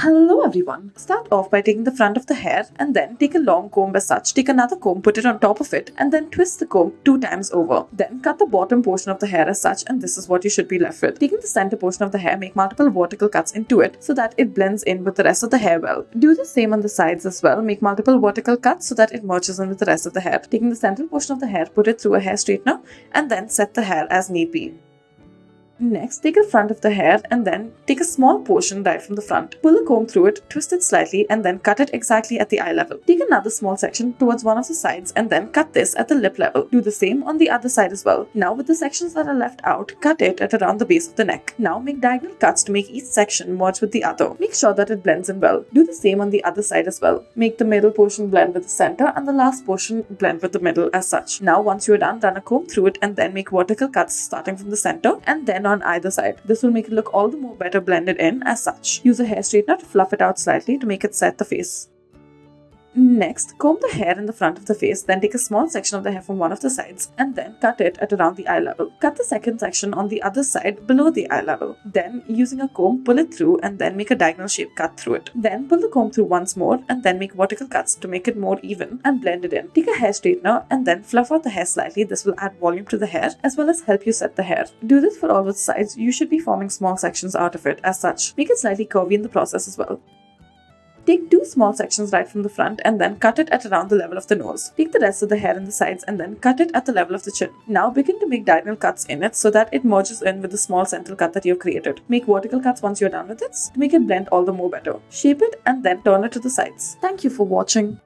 Hello everyone. Start off by taking the front of the hair and then take a long comb as such. Take another comb, put it on top of it and then twist the comb 2 times over. Then cut the bottom portion of the hair as such and this is what you should be left with. Taking the center portion of the hair, make multiple vertical cuts into it so that it blends in with the rest of the hair well. Do the same on the sides as well. Make multiple vertical cuts so that it merges in with the rest of the hair. Taking the central portion of the hair, put it through a hair straightener and then set the hair as need be. Next, take the front of the hair and then take a small portion right from the front. Pull a comb through it, twist it slightly and then cut it exactly at the eye level. Take another small section towards one of the sides and then cut this at the lip level. Do the same on the other side as well. Now with the sections that are left out, cut it at around the base of the neck. Now make diagonal cuts to make each section merge with the other. Make sure that it blends in well. Do the same on the other side as well. Make the middle portion blend with the center and the last portion blend with the middle as such. Now once you are done, run a comb through it and then make vertical cuts starting from the center and then on either side. This will make it look all the more better blended in as such. Use a hair straightener to fluff it out slightly to make it set the face. Next, comb the hair in the front of the face, then take a small section of the hair from one of the sides and then cut it at around the eye level. Cut the second section on the other side below the eye level. Then, using a comb, pull it through and then make a diagonal shape cut through it. Then pull the comb through once more and then make vertical cuts to make it more even and blend it in. Take a hair straightener and then fluff out the hair slightly. This will add volume to the hair as well as help you set the hair. Do this for all the sides. You should be forming small sections out of it as such. Make it slightly curvy in the process as well. Take 2 small sections right from the front and then cut it at around the level of the nose. Take the rest of the hair in the sides and then cut it at the level of the chin. Now begin to make diagonal cuts in it so that it merges in with the small central cut that you have created. Make vertical cuts once you're done with it to make it blend all the more better. Shape it and then turn it to the sides. Thank you for watching.